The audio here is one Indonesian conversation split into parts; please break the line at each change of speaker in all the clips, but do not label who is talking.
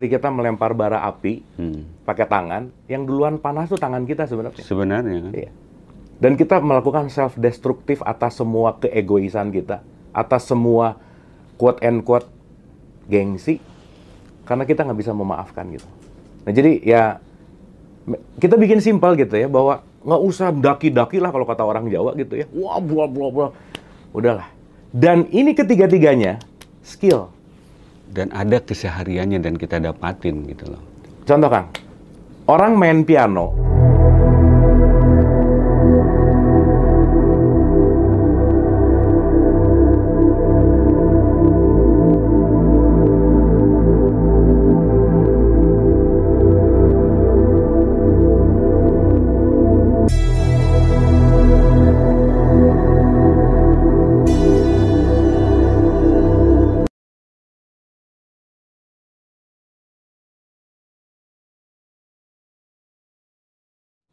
Kita melempar bara api pakai tangan, yang duluan panas tuh tangan kita sebenarnya.
Sebenarnya kan.
Iya. Dan kita melakukan self-destruktif atas semua keegoisan kita, atas semua quote and quote gengsi, karena kita nggak bisa memaafkan gitu. Nah jadi ya kita bikin simpel gitu ya, bahwa nggak usah daki-daki lah kalau kata orang Jawa gitu ya. Wah, bla bla bla. Udahlah. Dan ini ketiga-tiganya skill.
Dan ada kesehariannya dan kita dapatin gitu loh.
Contoh Kang, orang main piano.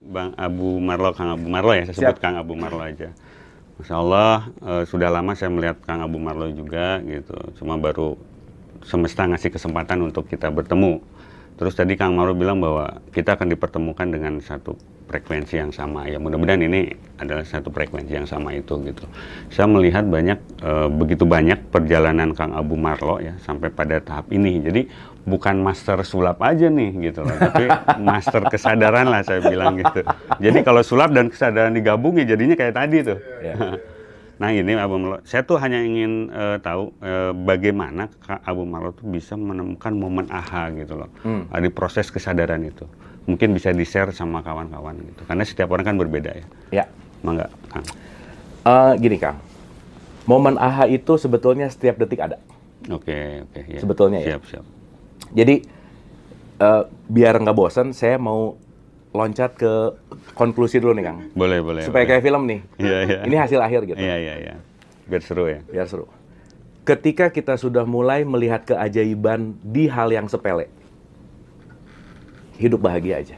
Bang Abu Marlo, Kang Abu Marlo ya, saya sebut Kang Abu Marlo aja. Masya Allah, sudah lama saya melihat Kang Abu Marlo juga gitu. Cuma baru semesta ngasih kesempatan untuk kita bertemu. Terus tadi Kang Marlo bilang bahwa kita akan dipertemukan dengan satu frekuensi yang sama. Ya mudah-mudahan ini adalah satu frekuensi yang sama itu gitu. Saya melihat begitu banyak perjalanan Kang Abu Marlo ya sampai pada tahap ini. Jadi bukan master sulap aja nih gitu loh, tapi master kesadaran lah saya bilang gitu. Jadi kalau sulap dan kesadaran digabung ya jadinya kayak tadi tuh. Nah ini Abu Marlo, saya tuh hanya ingin tahu bagaimana Kak Abu Marlo tuh bisa menemukan momen aha gitu loh di proses kesadaran itu. Mungkin bisa di-share sama kawan-kawan gitu, karena setiap orang kan berbeda ya.
Ya.
Mangga, Kang.
Gini Kang, momen aha itu sebetulnya setiap detik ada.
Oke. Ya.
Sebetulnya ya.
Siap.
Jadi biar nggak bosan, saya mau loncat ke konklusi dulu nih Kang.
Boleh.
Supaya kayak film nih.
Iya.
Ini hasil akhir gitu.
Iya. Biar seru ya.
Biar seru. Ketika kita sudah mulai melihat keajaiban di hal yang sepele, hidup bahagia aja.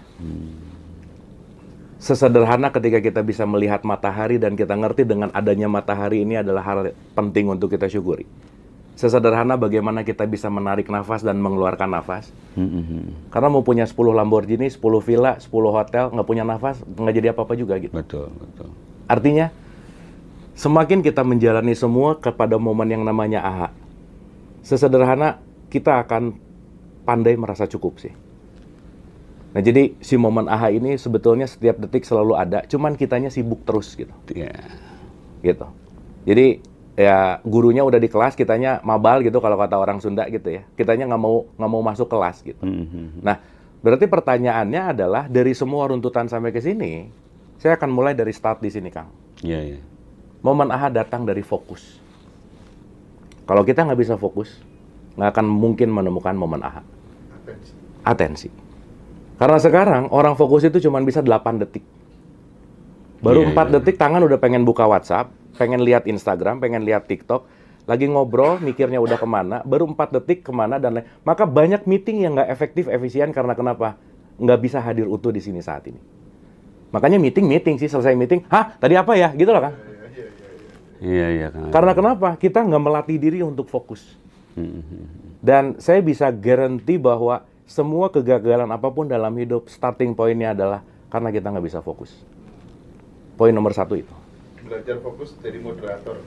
Sesederhana ketika kita bisa melihat matahari dan kita ngerti dengan adanya matahari ini adalah hal penting untuk kita syukuri. Sesederhana bagaimana kita bisa menarik nafas dan mengeluarkan nafas. Karena mau punya 10 Lamborghini, 10 villa, 10 hotel, nggak punya nafas, nggak jadi apa-apa juga gitu.
Betul.
Artinya, semakin kita menjalani semua kepada momen yang namanya aha, sesederhana kita akan pandai merasa cukup sih. Nah jadi si momen aha ini sebetulnya setiap detik selalu ada, cuman kitanya sibuk terus gitu.
Iya.
Gitu. Jadi ya gurunya udah di kelas, kitanya mabal gitu kalau kata orang Sunda gitu ya. Kitanya nggak mau masuk kelas gitu. Nah berarti pertanyaannya adalah dari semua runtutan sampai ke sini, saya akan mulai dari start di sini Kang.
Iya.
Momen aha datang dari fokus. Kalau kita nggak bisa fokus, nggak akan mungkin menemukan momen aha. Atensi. Karena sekarang orang fokus itu cuma bisa 8 detik. Baru 4 detik tangan udah pengen buka WhatsApp, pengen lihat Instagram, pengen lihat TikTok, lagi ngobrol, mikirnya udah kemana, baru 4 detik kemana dan lain. Maka banyak meeting yang nggak efektif, efisien karena kenapa? Nggak bisa hadir utuh di sini saat ini. Makanya meeting sih, selesai meeting, hah tadi apa ya? Gitu loh Kang.
Iya.
Karena kenapa? Kita nggak melatih diri untuk fokus. Dan saya bisa garanti bahwa semua kegagalan apapun dalam hidup, starting point-nya adalah karena kita nggak bisa fokus. Poin nomor 1 itu.
Belajar fokus jadi moderator.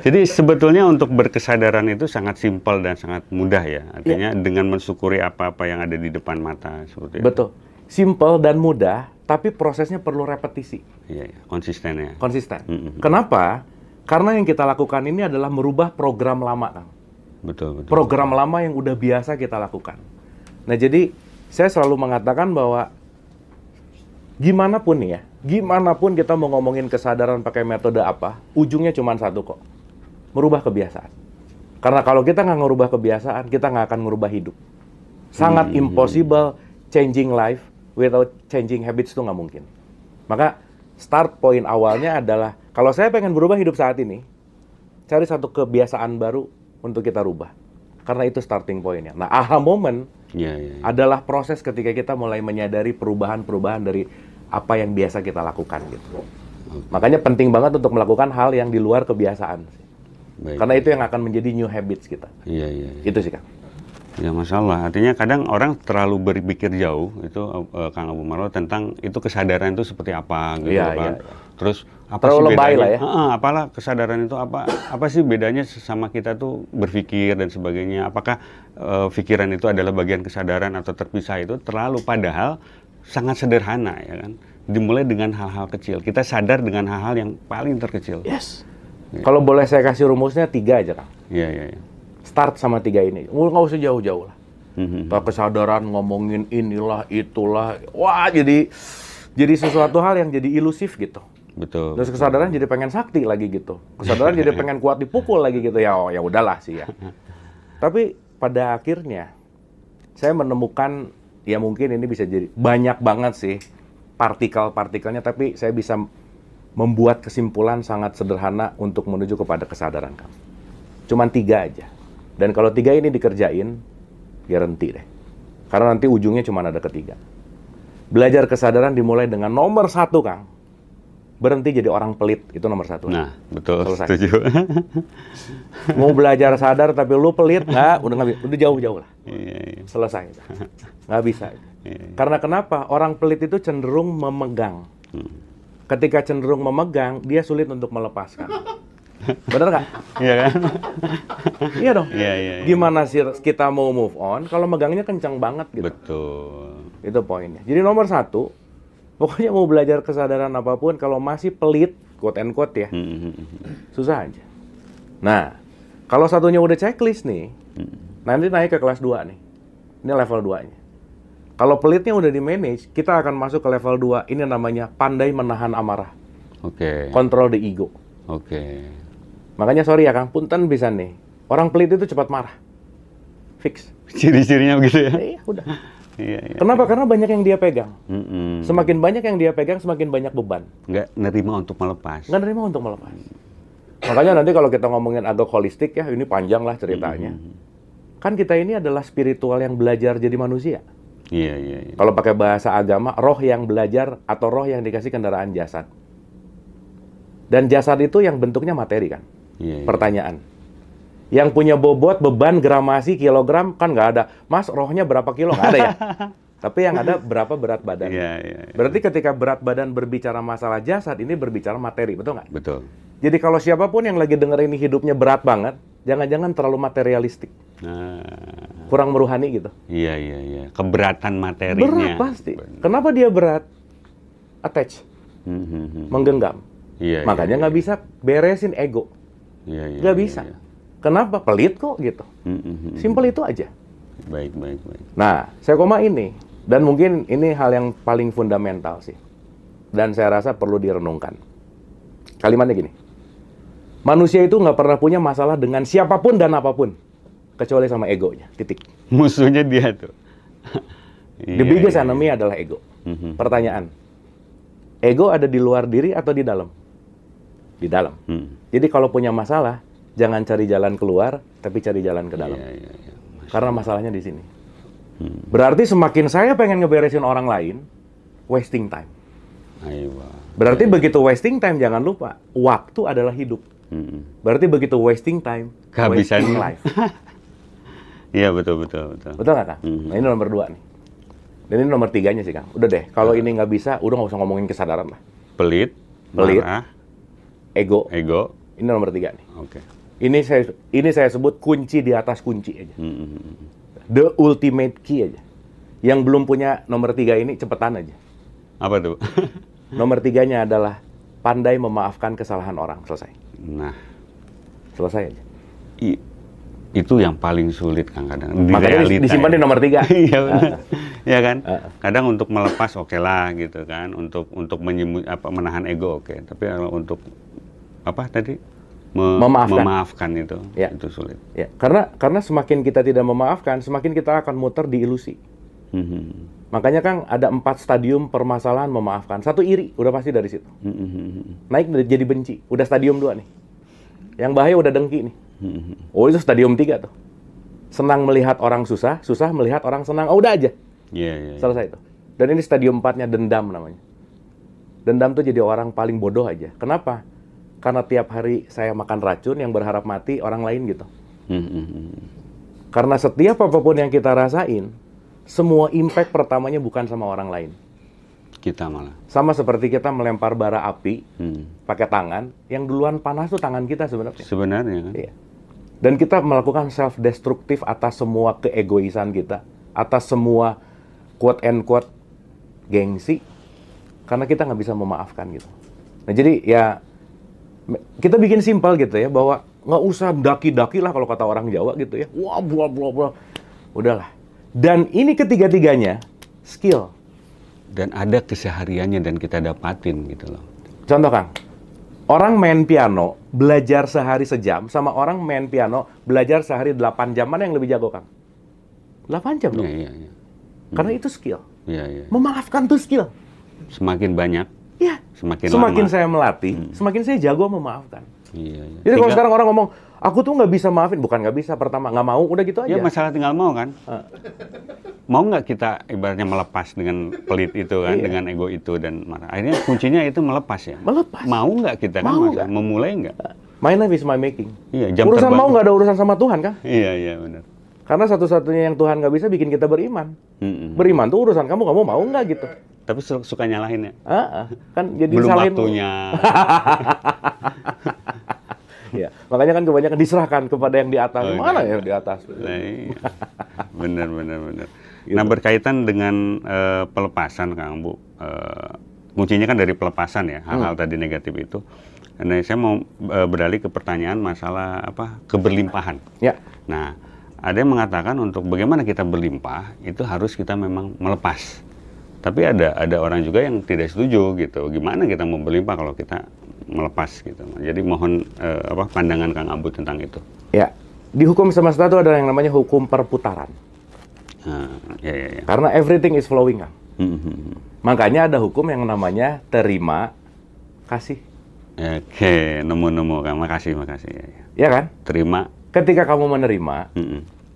Jadi sebetulnya untuk berkesadaran itu sangat simpel dan sangat mudah ya. Artinya dengan mensyukuri apa-apa yang ada di depan mata. Seperti
Betul. Simple dan mudah, tapi prosesnya perlu repetisi.
Iya. Konsisten ya.
Konsisten. Kenapa? Karena yang kita lakukan ini adalah merubah program lama, Kang.
Betul.
Program lama yang udah biasa kita lakukan. Nah, jadi saya selalu mengatakan bahwa gimana pun kita mau ngomongin kesadaran pakai metode apa, ujungnya cuma satu kok. Merubah kebiasaan. Karena kalau kita nggak ngerubah kebiasaan, kita nggak akan ngerubah hidup. Sangat impossible changing life without changing habits, itu nggak mungkin. Maka start point awalnya adalah, kalau saya pengen berubah hidup saat ini, cari satu kebiasaan baru untuk kita rubah. Karena itu starting point-nya. Nah, aha moment adalah proses ketika kita mulai menyadari perubahan-perubahan dari apa yang biasa kita lakukan gitu. Makanya penting banget untuk melakukan hal yang di luar kebiasaan.
Baik.
Karena itu yang akan menjadi new habits kita.
Iya, iya.
Itu sih, Kang.
Ya masalah. Artinya kadang orang terlalu berpikir jauh itu Kang Abu Marlo tentang itu kesadaran itu seperti apa gitu
Iya,
kan.
iya.
Terus apa
Terlalu
sih
lebay
bedanya?
lah ya.
Apalah kesadaran itu apa sih bedanya sama kita tuh berpikir dan sebagainya? Apakah pikiran itu adalah bagian kesadaran atau terpisah? Itu terlalu, padahal sangat sederhana ya kan. Dimulai dengan hal-hal kecil. Kita sadar dengan hal-hal yang paling terkecil.
Yes. Kalau boleh saya kasih rumusnya 3 aja, Kang.
Iya, iya, iya.
Start sama 3 ini. Nggak usah jauh-jauh lah.
Mhm.
Kesadaran ngomongin inilah, itulah. Wah, jadi sesuatu hal yang jadi ilusif gitu.
Betul.
Terus kesadaran jadi pengen sakti lagi gitu. Kesadaran jadi pengen kuat dipukul lagi gitu. Ya udahlah sih ya. Tapi pada akhirnya saya menemukan, ya mungkin ini bisa jadi banyak banget sih partikel-partikelnya, tapi saya bisa membuat kesimpulan sangat sederhana untuk menuju kepada kesadaran kamu. Cuman 3 aja. Dan kalau 3 ini dikerjain, garanti deh. Karena nanti ujungnya cuma ada ketiga. Belajar kesadaran dimulai dengan nomor 1, Kang. Berhenti jadi orang pelit, itu nomor 1.
Nah, betul.
Selesai.
Setuju.
Mau belajar sadar tapi lu pelit, udah jauh-jauh lah.
Iya, iya.
Selesai. Nggak bisa.
Iya.
Karena kenapa? Orang pelit itu cenderung memegang. Ketika cenderung memegang, dia sulit untuk melepaskan. Bener nggak?
Iya kan?
Iya dong.
Iya, iya, iya.
Gimana sih kita mau move on kalau megangnya kencang banget gitu?
Betul.
Itu poinnya. Jadi nomor 1, pokoknya mau belajar kesadaran apapun, kalau masih pelit, quote and quote ya, susah aja. Nah, kalau satunya udah checklist nih, nanti naik ke kelas 2 nih. Ini level 2-nya. Kalau pelitnya udah di-manage, kita akan masuk ke level 2. Ini namanya pandai menahan amarah.
Oke.
Control the ego.
Oke.
Makanya sorry ya Kang, punten bisa nih. Orang pelit itu cepat marah. Fix.
Ciri-cirinya begitu ya?
Iya, udah.
Iya, iya.
Kenapa? Karena banyak yang dia pegang.
Mm-mm.
Semakin banyak yang dia pegang, semakin banyak beban.
Nggak nerima untuk melepas.
Nggak nerima untuk melepas. Makanya nanti kalau kita ngomongin agak holistik ya, ini panjang lah ceritanya. Kan kita ini adalah spiritual yang belajar jadi manusia.
Iya, iya, iya.
Kalau pakai bahasa agama, roh yang belajar atau roh yang dikasih kendaraan jasad. Dan jasad itu yang bentuknya materi kan.
Iya, iya.
Pertanyaan. Yang punya bobot, beban, gramasi, kilogram, kan nggak ada. Mas, rohnya berapa kilo? Nggak ada ya. Tapi yang ada berapa berat badan.
Iya, iya, iya.
Berarti ketika berat badan berbicara masalah jasad, ini berbicara materi, betul nggak?
Betul.
Jadi kalau siapapun yang lagi denger ini hidupnya berat banget, jangan-jangan terlalu materialistik.
Nah,
Kurang meruhani gitu.
iya, iya, iya. Keberatan materinya.
Berat pasti. Kenapa dia berat? Attach, menggenggam.
Iya,
Makanya
iya,
nggak bisa beresin ego.
Iya, iya.
Nggak
iya,
bisa.
iya.
Kenapa? Pelit kok gitu. Simpel itu aja.
Baik, baik, baik.
Nah, saya koma ini. Dan mungkin ini hal yang paling fundamental sih. Dan saya rasa perlu direnungkan. Kalimatnya gini. Manusia itu nggak pernah punya masalah dengan siapapun dan apapun. Kecuali sama egonya. Titik.
Musuhnya dia tuh.
The biggest enemy adalah ego. Pertanyaan. Ego ada di luar diri atau di dalam? Di dalam. Jadi kalau punya masalah, jangan cari jalan keluar, tapi cari jalan ke dalam.
Iya, iya, iya.
Karena masalahnya di sini. Berarti semakin saya pengen ngeberesin orang lain, wasting time.
Ayo.
Berarti begitu wasting time, jangan lupa, waktu adalah hidup. Berarti begitu wasting time,
Kehabisan.
wasting life.
Iya, betul, betul, betul.
Betul nggak, Kang? Nah, ini nomor 2 nih. Dan ini nomor 3-nya sih, Kang. Udah deh, kalau ini nggak bisa, udah nggak usah ngomongin kesadaran lah.
Pelit,
Pelit.
marah,
Ego,
ego.
ini nomor 3 nih.
Oke.
Ini saya sebut kunci di atas kunci aja. The ultimate key aja. Yang belum punya nomor 3 ini, cepetan aja.
Apa tuh?
Nomor 3-nya adalah pandai memaafkan kesalahan orang. Selesai.
Nah,
Selesai aja.
itu yang paling sulit kan kadang. Di
Makanya
realita,
disimpan
ya.
di nomor 3.
Iya benar. Ya kan? Kadang untuk melepas oke lah gitu kan, untuk menahan ego oke. Tapi kalau untuk apa tadi? Memaafkan itu,
Ya.
itu sulit.
Ya, karena semakin kita tidak memaafkan, semakin kita akan muter di ilusi. Makanya Kang, ada 4 stadium permasalahan memaafkan. 1 iri, udah pasti dari situ. Naik jadi benci, udah stadium 2 nih. Yang bahaya udah dengki nih. Oh, itu stadium 3 tuh. Senang melihat orang susah, susah melihat orang senang. Oh, udah aja.
Iya, iya.
Selesai itu. Dan ini stadium 4-nya dendam namanya. Dendam tuh jadi orang paling bodoh aja. Kenapa? karena tiap hari saya makan racun yang berharap mati orang lain gitu. Karena setiap apapun yang kita rasain, semua impact pertamanya bukan sama orang lain.
Kita malah.
Sama seperti kita melempar bara api pakai tangan, yang duluan panas tuh tangan kita sebenarnya.
Sebenarnya kan.
Iya. Dan kita melakukan self-destruktif atas semua keegoisan kita, atas semua quote and quote gengsi, karena kita nggak bisa memaafkan gitu. Nah jadi ya kita bikin simpel gitu ya, bahwa nggak usah daki-daki lah kalau kata orang Jawa gitu ya. Wah, bla bla bla. Udahlah. Dan ini ketiga-tiganya skill.
Dan ada kesehariannya dan kita dapatin gitu loh.
Contoh Kang, orang main piano belajar sehari sejam sama orang main piano belajar sehari 8 jam, mana yang lebih jago Kang? 8 jam dong.
Iya.
Karena itu skill.
Iya.
Memaafkan tuh skill.
Semakin banyak,
Ya.
semakin
Semakin
lama.
saya melatih, semakin saya jago memaafkan.
Iya.
Jadi kalau sekarang orang ngomong, aku tuh nggak bisa maafin, bukan nggak bisa, pertama nggak mau, udah gitu aja.
Ya masalah tinggal mau kan. Mau nggak kita ibaratnya melepas dengan pelit itu kan,
Iya.
dengan ego itu dan marah. Akhirnya kuncinya itu melepas ya.
Melepas.
Mau nggak kita kan,
Mau
masalah.
nggak?
Memulai nggak?
My life is my making.
Iya, jam
Urusan
terbang.
mau nggak ada urusan sama Tuhan kan?
Iya benar.
Karena satu-satunya yang Tuhan nggak bisa bikin kita beriman. Beriman tuh urusan kamu mau nggak gitu.
Tapi suka nyalahin ya.
Kan jadi
Belum
salahin.
waktunya.
Ya, makanya kan kebanyakan diserahkan kepada yang di atas.
Oh,
Mana
iya.
yang di atas?
Nah, iya. Benar. Nah berkaitan dengan pelepasan Kang Bu, kuncinya kan dari pelepasan ya, hal-hal tadi negatif itu. Nah saya mau beralih ke pertanyaan masalah keberlimpahan.
Ya.
Nah ada yang mengatakan untuk bagaimana kita berlimpah itu harus kita memang melepas. Tapi ada orang juga yang tidak setuju gitu. Gimana kita mau berlimpah kalau kita melepas gitu. Jadi mohon pandangan Kang Abu tentang itu.
Ya. Di hukum semesta itu ada yang namanya hukum perputaran.
Ya.
Karena everything is flowing, Kang. Makanya ada hukum yang namanya terima kasih.
Oke, nemu Kang. Makasih.
Ya kan?
Terima.
Ketika kamu menerima,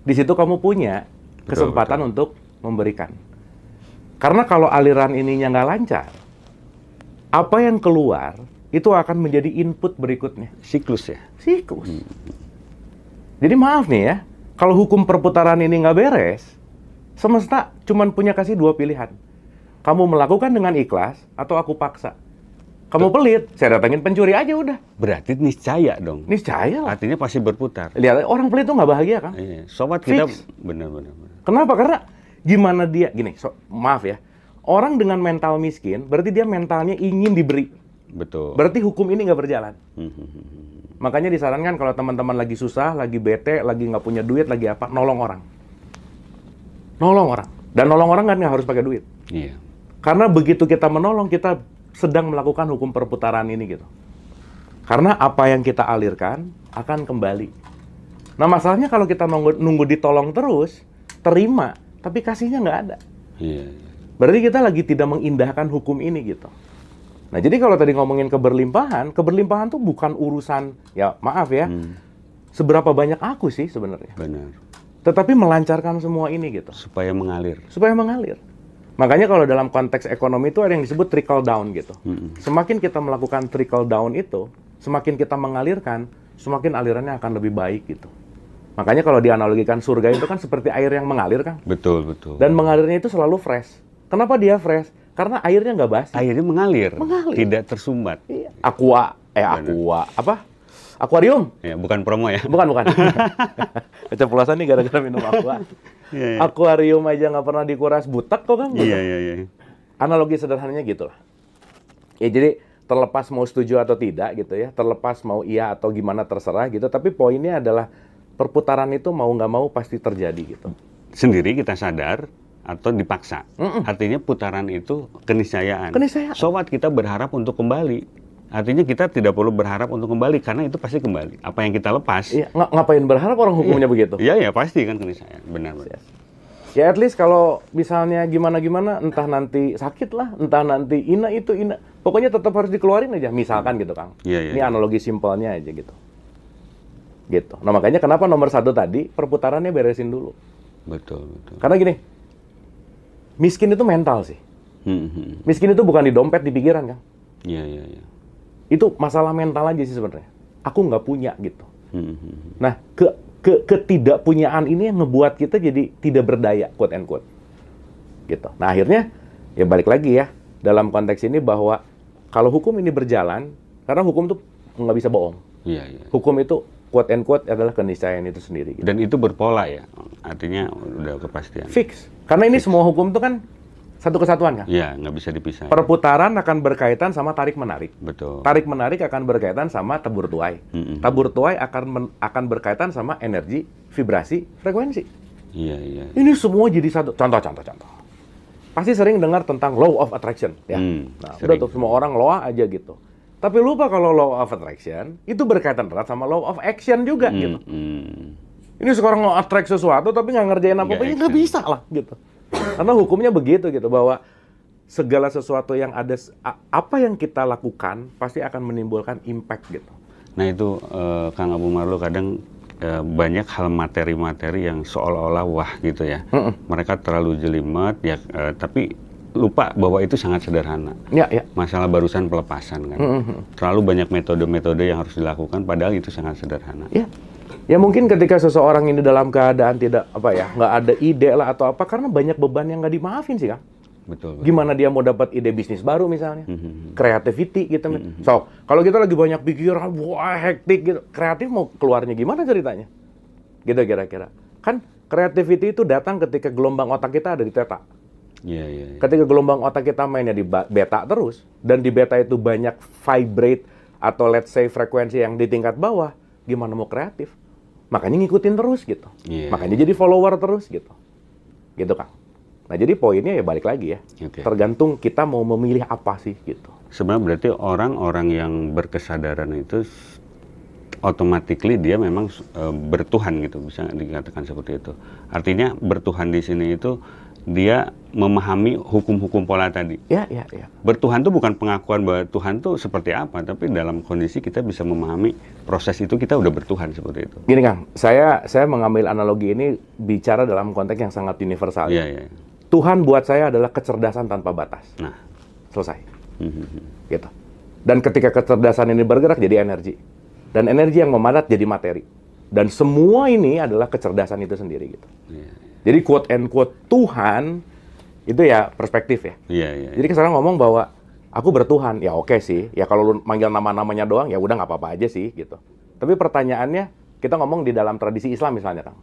di situ kamu punya kesempatan
Betul.
untuk memberikan. Karena kalau aliran ininya nggak lancar, apa yang keluar itu akan menjadi input berikutnya.
Siklus ya.
Siklus. Jadi maaf nih ya, kalau hukum perputaran ini nggak beres, semesta cuman punya kasih dua pilihan. Kamu melakukan dengan ikhlas atau aku paksa. Kamu pelit, saya datangin pencuri aja udah.
Berarti niscaya dong.
Niscaya lah.
Artinya pasti berputar.
Lihat, orang pelit tuh nggak bahagia kan?
Iya. Sobat kita
Fix.
benar.
Kenapa? Karena gimana dia, gini, maaf ya, orang dengan mental miskin, berarti dia mentalnya ingin diberi.
Betul.
Berarti hukum ini nggak berjalan. Makanya disarankan kalau teman-teman lagi susah, lagi bete, lagi nggak punya duit, lagi apa, nolong orang. Nolong orang. Dan nolong orang kan nggak harus pakai duit.
Iya.
Karena begitu kita menolong, kita sedang melakukan hukum perputaran ini gitu. Karena apa yang kita alirkan akan kembali. Nah masalahnya kalau kita nunggu ditolong terus, terima, tapi kasihnya nggak ada.
Iya.
Berarti kita lagi tidak mengindahkan hukum ini gitu. Nah jadi kalau tadi ngomongin keberlimpahan tuh bukan urusan, ya maaf ya, seberapa banyak aku sih sebenarnya.
Benar.
Tetapi melancarkan semua ini gitu.
Supaya mengalir.
Supaya mengalir. Makanya kalau dalam konteks ekonomi itu ada yang disebut trickle down gitu. Semakin kita melakukan trickle down itu, semakin kita mengalirkan, semakin alirannya akan lebih baik gitu. Makanya kalau dianalogikan surga itu kan seperti air yang mengalir kan.
Betul.
Dan mengalirnya itu selalu fresh. Kenapa dia fresh? Karena airnya nggak basi.
Airnya mengalir.
Mengalir.
Tidak tersumbat.
Iya. Akuarium.
Ya, bukan promo ya.
Bukan. Keceplosan nih gara-gara minum aqua.
Iya.
Akuarium aja nggak pernah dikuras butek kok kan?
Iya.
Analogi sederhananya gitulah. Ya jadi terlepas mau setuju atau tidak gitu ya, terlepas mau iya atau gimana terserah gitu. Tapi poinnya adalah perputaran itu mau nggak mau pasti terjadi gitu.
Sendiri kita sadar atau dipaksa. Artinya putaran itu keniscayaan. Sobat kita berharap untuk kembali. Artinya kita tidak perlu berharap untuk kembali karena itu pasti kembali. Apa yang kita lepas.
Iya, ngapain berharap orang hukumnya begitu?
Iya, pasti kan keniscayaan. Benar.
Ya at least kalau misalnya gimana-gimana, entah nanti sakit lah, entah nanti ina. Pokoknya tetap harus dikeluarin aja, misalkan gitu Kang.
Iya.
Ini analogi simpelnya aja gitu. Nah makanya kenapa nomor 1 tadi, perputarannya beresin dulu.
Betul.
Karena gini, miskin itu mental sih. Miskin itu bukan di dompet, di pikiran Kang.
Iya.
Itu masalah mental aja sih sebenarnya. Aku nggak punya gitu.
Mhm.
Nah, ketidakpunyaan ini yang ngebuat kita jadi tidak berdaya, quote and quote. Gitu. Nah, akhirnya ya balik lagi ya dalam konteks ini bahwa kalau hukum ini berjalan, karena hukum tuh nggak bisa bohong.
Iya, iya.
Hukum itu quote and quote adalah keniscayaan itu sendiri. Gitu.
Dan itu berpola ya, artinya udah kepastian.
Fix. Karena ini semua hukum itu kan satu kesatuan kan.
Iya, nggak bisa dipisah.
Perputaran akan berkaitan sama tarik menarik.
Betul.
Tarik menarik akan berkaitan sama tabur tuai.
Mm-mm.
Tabur tuai akan berkaitan sama energi, vibrasi, frekuensi.
Iya, iya.
Ini semua jadi satu. Contoh. Pasti sering dengar tentang law of attraction, ya. Nah, udah
sering.
tuh semua orang law aja gitu. Tapi lupa kalau law of attraction itu berkaitan erat sama law of action juga, gitu. Ini sekarang mau attract sesuatu tapi nggak ngerjain apa-apa, ya nggak bisa lah, gitu. Karena hukumnya begitu, gitu, bahwa segala sesuatu yang ada, apa yang kita lakukan pasti akan menimbulkan impact, gitu.
Nah itu Kang Abu Marlo kadang banyak hal materi-materi yang seolah-olah wah gitu ya. Mereka terlalu jelimet ya, tapi lupa bahwa itu sangat sederhana.
Ya.
Masalah barusan pelepasan kan. Terlalu banyak metode-metode yang harus dilakukan padahal itu sangat sederhana.
Ya mungkin ketika seseorang ini dalam keadaan tidak nggak ada ide lah atau apa, karena banyak beban yang nggak dimaafin sih, Kang.
Betul.
Gimana dia mau dapat ide bisnis baru misalnya, creativity gitu. So, kalau kita lagi banyak pikiran, wah hektik gitu, kreatif mau keluarnya gimana ceritanya? Gitu kira-kira. Kan creativity itu datang ketika gelombang otak kita ada di theta.
Iya.
Ketika gelombang otak kita mainnya di beta terus, dan di beta itu banyak vibrate atau let's say frekuensi yang di tingkat bawah, gimana mau kreatif? Makanya ngikutin terus gitu. Makanya jadi follower terus gitu. Gitu, Kang. Nah, jadi poinnya ya balik lagi ya. Tergantung kita mau memilih apa sih gitu.
Sebenarnya berarti orang-orang yang berkesadaran itu automatically dia memang bertuhan gitu, bisa dikatakan seperti itu. Artinya bertuhan di sini itu dia memahami hukum-hukum pola tadi.
Ya.
Bertuhan itu bukan pengakuan bahwa Tuhan itu seperti apa, tapi dalam kondisi kita bisa memahami proses itu kita udah bertuhan seperti itu.
Gini, Kang, saya mengambil analogi ini bicara dalam konteks yang sangat universal.
Iya.
Tuhan buat saya adalah kecerdasan tanpa batas.
Nah,
selesai. Gitu. Dan ketika kecerdasan ini bergerak jadi energi. Dan energi yang memadat jadi materi. Dan semua ini adalah kecerdasan itu sendiri gitu. Jadi quote and quote Tuhan itu ya perspektif ya.
Iya.
Jadi sekarang ngomong bahwa aku bertuhan, ya oke sih. Ya kalau lu manggil nama-namanya doang ya udah nggak apa-apa aja sih gitu. Tapi pertanyaannya kita ngomong di dalam tradisi Islam misalnya, Kang.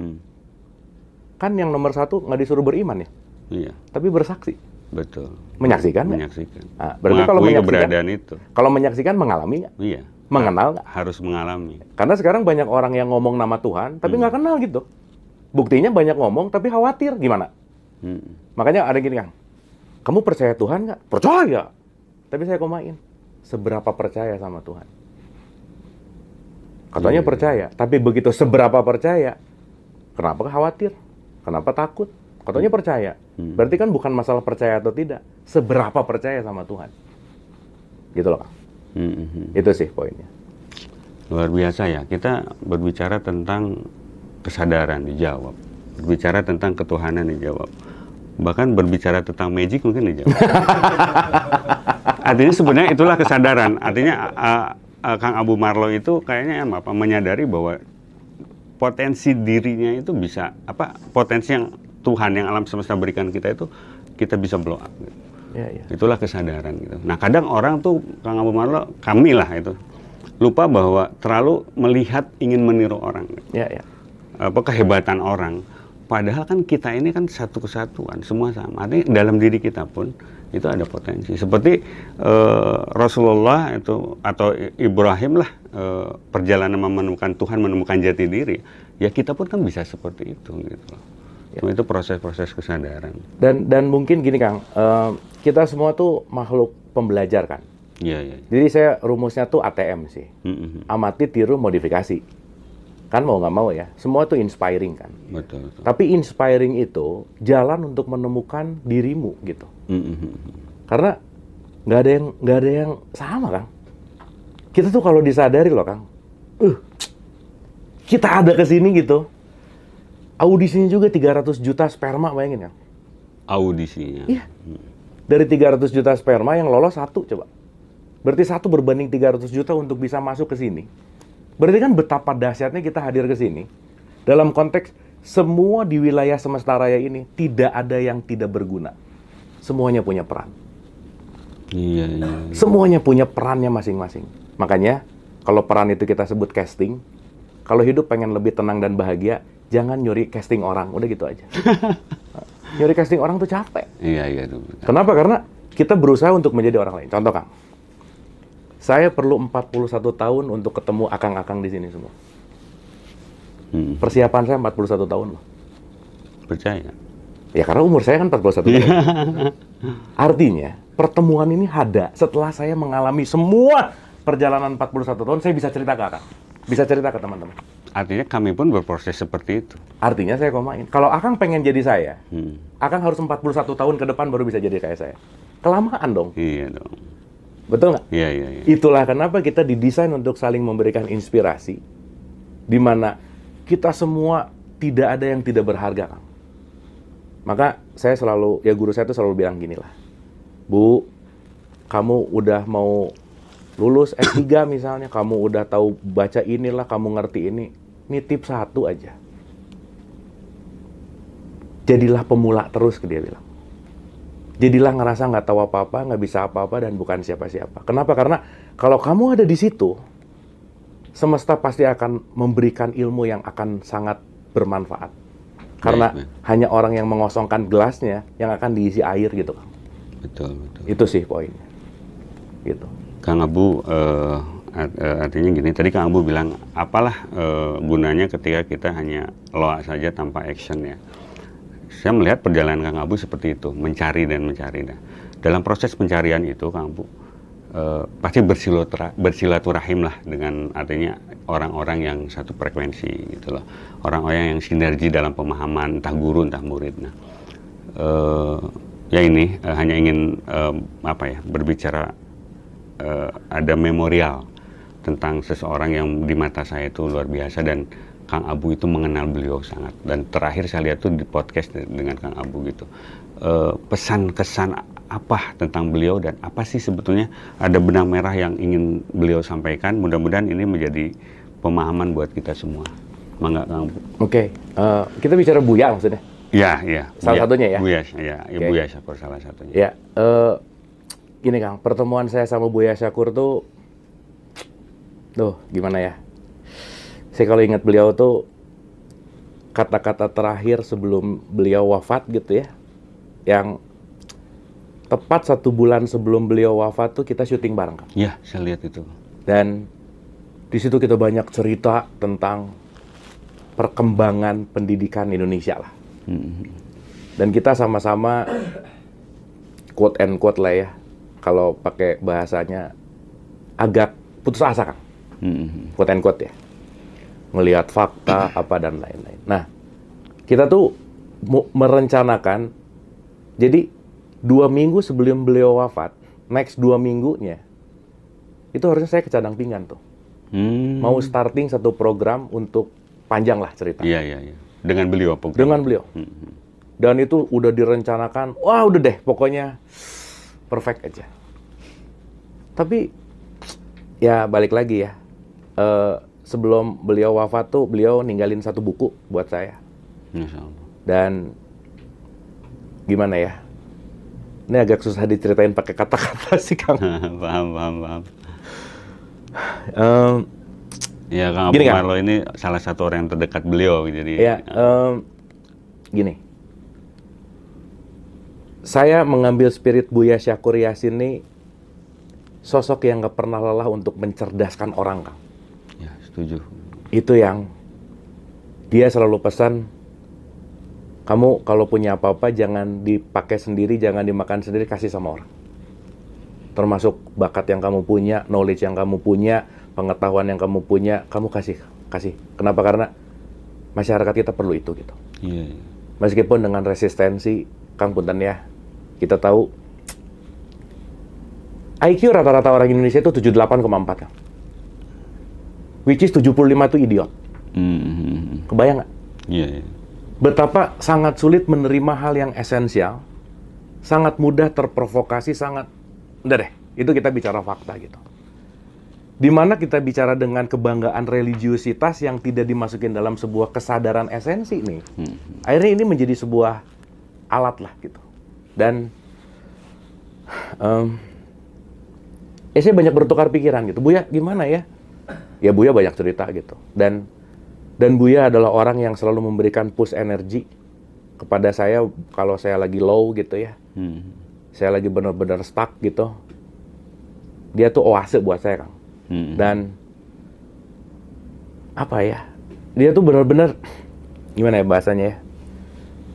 Kan yang nomor satu nggak disuruh beriman ya.
Iya.
Tapi bersaksi.
Betul.
Menyaksikan.
Menyaksikan.
Nah, berarti kalau menyaksikan
keberadaan itu.
Kalau menyaksikan mengalami nggak?
Iya.
Mengenal nggak?
Harus mengalami.
Karena sekarang banyak orang yang ngomong nama Tuhan tapi nggak kenal gitu. Buktinya banyak ngomong tapi khawatir gimana? Makanya ada gini, Kang. Kamu percaya Tuhan nggak? Percaya. Tapi saya komain. Seberapa percaya sama Tuhan? Katanya percaya. Tapi begitu seberapa percaya, kenapa khawatir? Kenapa takut? Katanya percaya. Berarti kan bukan masalah percaya atau tidak. Seberapa percaya sama Tuhan. Gitu loh, Kang. Itu sih poinnya.
Luar biasa ya. Kita berbicara tentang kesadaran dijawab. Berbicara tentang ketuhanan dijawab. Bahkan berbicara tentang magic mungkin dijawab. Artinya sebenarnya itulah kesadaran. Artinya Kang Abu Marlo itu kayaknya menyadari bahwa potensi dirinya itu bisa potensi yang Tuhan yang alam semesta berikan kita itu kita bisa blow up gitu. Itulah kesadaran gitu. Nah kadang orang tuh Kang Abu Marlo, kami lah itu lupa bahwa terlalu melihat ingin meniru orang gitu. Kehebatan orang, padahal kan kita ini kan satu kesatuan, semua sama. Artinya dalam diri kita pun itu ada potensi. Seperti Rasulullah itu atau Ibrahim lah perjalanan menemukan Tuhan, menemukan jati diri. Ya kita pun kan bisa seperti itu gitu. Itu proses-proses kesadaran.
Dan mungkin gini, Kang, kita semua tuh makhluk pembelajar kan.
Iya.
Jadi saya rumusnya tuh ATM sih. Amati, tiru, modifikasi. Kan mau nggak mau ya, semua tuh inspiring kan.
Betul.
Tapi inspiring itu jalan untuk menemukan dirimu gitu. Karena nggak ada yang sama, Kang. Kita tuh kalau disadari loh, Kang, kita ada kesini gitu. Audisinya juga 300 juta sperma, bayangin, Kang.
Audisinya.
Iya. Dari 300 juta sperma yang lolos 1 coba. Berarti 1 berbanding 300 juta untuk bisa masuk ke sini. Berarti kan betapa dahsyatnya kita hadir ke sini. Dalam konteks semua di wilayah semesta raya ini tidak ada yang tidak berguna. Semuanya punya peran.
Iya.
Semuanya punya perannya masing-masing. Makanya kalau peran itu kita sebut casting, kalau hidup pengen lebih tenang dan bahagia, jangan nyuri casting orang. Udah gitu aja. Nyuri casting orang tuh capek.
Iya.
Kenapa? Karena kita berusaha untuk menjadi orang lain. Contoh, Kang. Saya perlu 41 tahun untuk ketemu akang-akang di sini semua. Persiapan saya 41 tahun loh.
Percaya.
Ya karena umur saya kan 41 tahun. Artinya, pertemuan ini ada setelah saya mengalami semua perjalanan 41 tahun, saya bisa cerita ke akang. Bisa cerita ke teman-teman.
Artinya kami pun berproses seperti itu.
Artinya saya komain. Kalau akang pengen jadi saya, akang harus 41 tahun ke depan baru bisa jadi kayak saya. Kelamaan dong.
Iya dong.
Betul nggak?
Iya.
Itulah kenapa kita didesain untuk saling memberikan inspirasi, di mana kita semua tidak ada yang tidak berharga, Kang. Maka saya selalu, ya guru saya tuh selalu bilang gini lah, Bu, kamu udah mau lulus S3 misalnya, kamu udah tahu baca inilah, kamu ngerti ini tips 1 aja. Jadilah pemula terus, dia bilang. Jadilah ngerasa nggak tahu apa-apa, nggak bisa apa-apa, dan bukan siapa-siapa. Kenapa? Karena kalau kamu ada di situ, semesta pasti akan memberikan ilmu yang akan sangat bermanfaat. Karena hanya orang yang mengosongkan gelasnya yang akan diisi air gitu, Kang.
Betul.
Itu sih poinnya. Gitu.
Kang Abu, artinya gini, tadi Kang Abu bilang, apalah gunanya ketika kita hanya loa saja tanpa action ya. Saya melihat perjalanan Kang Abu seperti itu, mencari. Nah, dalam proses pencarian itu, Kang Abu, pasti bersilaturahim lah dengan artinya orang-orang yang satu frekuensi gitu loh. Orang-orang yang sinergi dalam pemahaman, entah guru, entah murid. Nah, ya ini hanya ingin berbicara, ada memorial tentang seseorang yang di mata saya itu luar biasa, dan Kang Abu itu mengenal beliau sangat. Dan terakhir saya lihat tuh di podcast dengan Kang Abu gitu. Pesan kesan apa tentang beliau, dan apa sih sebetulnya ada benang merah yang ingin beliau sampaikan. Mudah-mudahan ini menjadi pemahaman buat kita semua. Mangga Kang Abu.
Oke, kita bicara Buya maksudnya?
Iya.
Salah satunya ya?
Buya, ya. Okay. Buya Syakur salah satunya.
Ya, gini Kang, pertemuan saya sama Buya Syakur tuh gimana ya? Saya kalau ingat beliau tuh kata-kata terakhir sebelum beliau wafat gitu ya, yang tepat 1 bulan sebelum beliau wafat tuh kita syuting bareng, Kang.
Iya, saya lihat itu.
Dan di situ kita banyak cerita tentang perkembangan pendidikan Indonesia lah. Dan kita sama-sama quote and quote lah ya, kalau pakai bahasanya agak putus asa, Kang. Quote and quote ya. Ngelihat fakta apa dan lain-lain. Nah, kita tuh merencanakan, jadi 2 minggu sebelum beliau wafat, next 2 minggunya itu harusnya saya ke Cadang Pinggan tuh. Mau starting satu program untuk panjang lah cerita.
Iya. Dengan beliau program.
Dengan beliau. Dan itu udah direncanakan, wah udah deh pokoknya perfect aja. Tapi ya balik lagi ya, sebelum beliau wafat tuh beliau ninggalin 1 buku buat saya. Dan gimana ya? Ini agak susah diceritain pakai kata-kata sih, Kang.
Paham. Ya, Kang Abu Marlo ini salah satu orang yang terdekat beliau, jadi.
Ya, gini. Saya mengambil spirit Buya Syakur Yasin ini sosok yang nggak pernah lelah untuk mencerdaskan orang, Kang.
Ya, setuju.
Itu yang dia selalu pesan, kamu kalau punya apa-apa jangan dipakai sendiri, jangan dimakan sendiri, kasih sama orang. Termasuk bakat yang kamu punya, knowledge yang kamu punya, pengetahuan yang kamu punya, kamu kasih. Kenapa? Karena masyarakat kita perlu itu gitu.
Iya.
Meskipun dengan resistensi, Kang punten ya, kita tahu IQ rata-rata orang Indonesia itu 78,4, Kang. Which is 75 itu idiot. Kebayang nggak?
Iya.
Betapa sangat sulit menerima hal yang esensial, sangat mudah terprovokasi, udah deh, Itu kita bicara fakta gitu. Di mana kita bicara dengan kebanggaan religiusitas yang tidak dimasukin dalam sebuah kesadaran esensi nih. Akhirnya ini menjadi sebuah alat lah gitu. Dan saya banyak bertukar pikiran gitu. Buya gimana ya? Ya Buya banyak cerita gitu. Dan Buya adalah orang yang selalu memberikan push energi kepada saya kalau saya lagi low gitu ya. Saya lagi benar-benar stuck gitu. Dia tuh oase buat saya, Kang. Dan apa ya? Dia tuh benar-benar gimana ya bahasanya ya?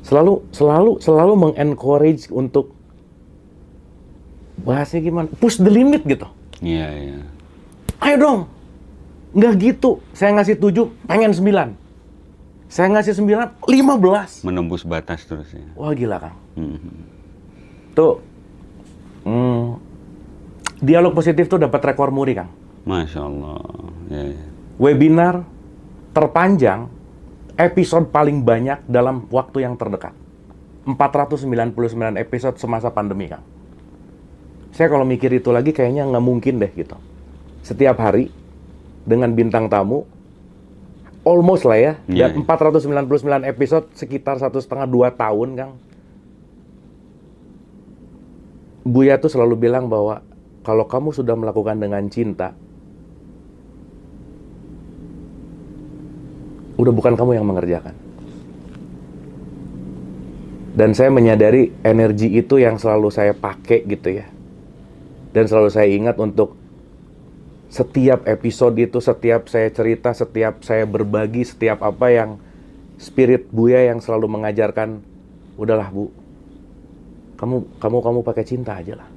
Selalu mengencourage untuk bahasnya gimana? Push the limit gitu.
Iya, iya.
Ayo dong. Nggak gitu. Saya ngasih 7, pengen 9. Saya ngasih 9, 15.
Menembus batas terus ya.
Wah gila, Kang. Tuh dialog positif tuh dapat rekor muri, Kang.
Masya Allah. Ya, ya.
Webinar terpanjang, episode paling banyak dalam waktu yang terdekat. 499 episode semasa pandemi, Kang. Saya kalau mikir itu lagi kayaknya nggak mungkin deh gitu. Setiap hari dengan bintang tamu, almost lah ya. Dan 499 episode sekitar 1,5-2 tahun, Kang. Buya tuh selalu bilang bahwa kalau kamu sudah melakukan dengan cinta, udah bukan kamu yang mengerjakan. Dan saya menyadari energi itu yang selalu saya pakai gitu ya. Dan selalu saya ingat untuk setiap episode itu, setiap saya cerita, setiap saya berbagi, setiap apa yang spirit Buya yang selalu mengajarkan, udahlah Bu, kamu pakai cinta aja lah.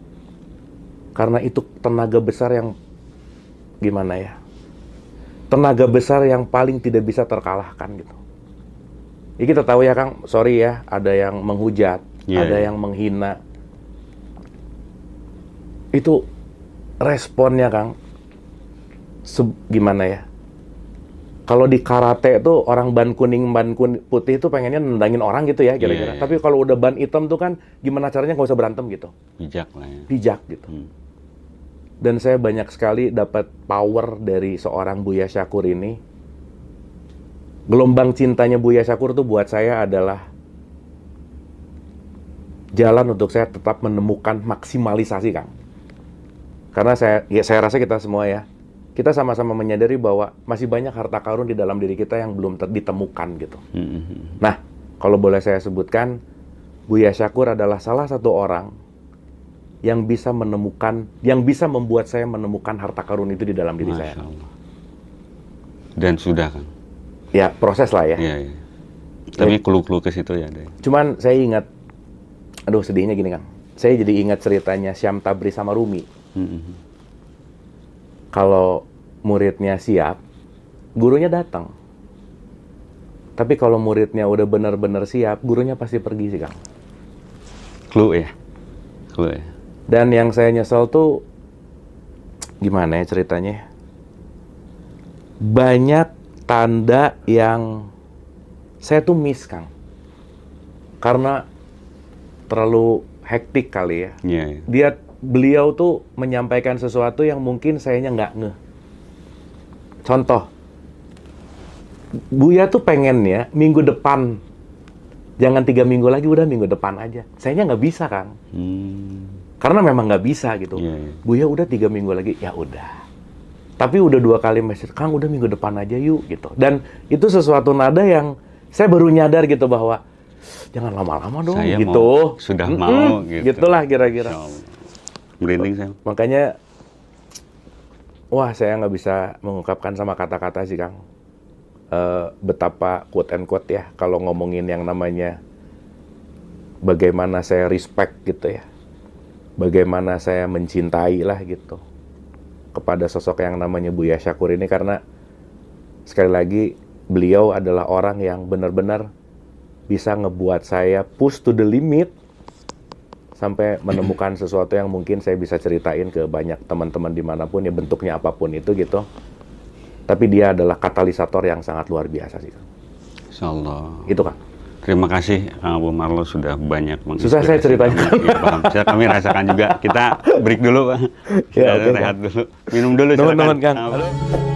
Karena itu tenaga besar yang gimana ya? Tenaga besar yang paling tidak bisa terkalahkan gitu. Ini kita tahu ya Kang, sorry ya, ada yang menghujat, ada yang menghina. Itu responnya Kang, gimana ya? Kalau di karate tuh orang ban kuning, ban putih itu pengennya nendangin orang gitu ya kira-kira. Tapi kalau udah ban hitam tuh kan gimana caranya nggak usah berantem gitu.
Bijak lah ya.
Bijak gitu. Dan saya banyak sekali dapat power dari seorang Buya Syakur ini. Gelombang cintanya Buya Syakur tuh buat saya adalah jalan untuk saya tetap menemukan maksimalisasi, Kang. Karena saya rasa kita semua ya, kita sama-sama menyadari bahwa masih banyak harta karun di dalam diri kita yang belum ditemukan gitu. Nah, kalau boleh saya sebutkan, Buya Syakur adalah salah satu orang yang bisa menemukan, yang bisa membuat saya menemukan harta karun itu di dalam diri saya.
Allah. Dan sudah kan?
Ya, proses lah ya.
Iya. Tapi clue-clue ke situ ya.
Cuman saya ingat, aduh sedihnya gini Kang, saya jadi ingat ceritanya Syam Tabri sama Rumi. Kalau muridnya siap, gurunya datang. Tapi kalau muridnya udah benar-benar siap, gurunya pasti pergi sih Kang.
Clue ya? Clue ya?
Dan yang saya nyesel tuh, gimana ya ceritanya? Banyak tanda yang saya tuh miss, Kang. Karena terlalu hektik kali ya.
Iya.
Beliau tuh menyampaikan sesuatu yang mungkin sayanya nggak ngeh. Contoh, Buya tuh pengen ya, minggu depan, jangan 3 minggu lagi, udah minggu depan aja. Sayanya nggak bisa, Kang. Karena memang nggak bisa gitu. Buya udah 3 minggu lagi, ya udah. Tapi udah 2 kali message, Kang udah minggu depan aja yuk gitu. Dan itu sesuatu nada yang saya baru nyadar gitu bahwa jangan lama-lama dong
saya
gitu.
Sudah mau gitu.
Gitulah kira-kira.
Merinding saya.
Makanya, wah saya nggak bisa mengungkapkan sama kata-kata sih Kang. Betapa quote and quote ya kalau ngomongin yang namanya bagaimana saya respect gitu ya. Bagaimana saya mencintai lah gitu kepada sosok yang namanya Buya Syakur ini, karena sekali lagi beliau adalah orang yang benar-benar bisa ngebuat saya push to the limit sampai menemukan sesuatu yang mungkin saya bisa ceritain ke banyak teman-teman dimanapun ya, bentuknya apapun itu gitu. Tapi dia adalah katalisator yang sangat luar biasa sih.
Insyaallah.
Itu Kang.
Terima kasih Kang Abu Marlo sudah banyak
Susah saya ceritanya.
kami. Iya, paham. Kami rasakan juga. Kita break dulu, Bang.
Ya,
Kita
oke,
rehat dulu. Minum dulu
Nuhun,
silakan.
Kang.
Kang Abu.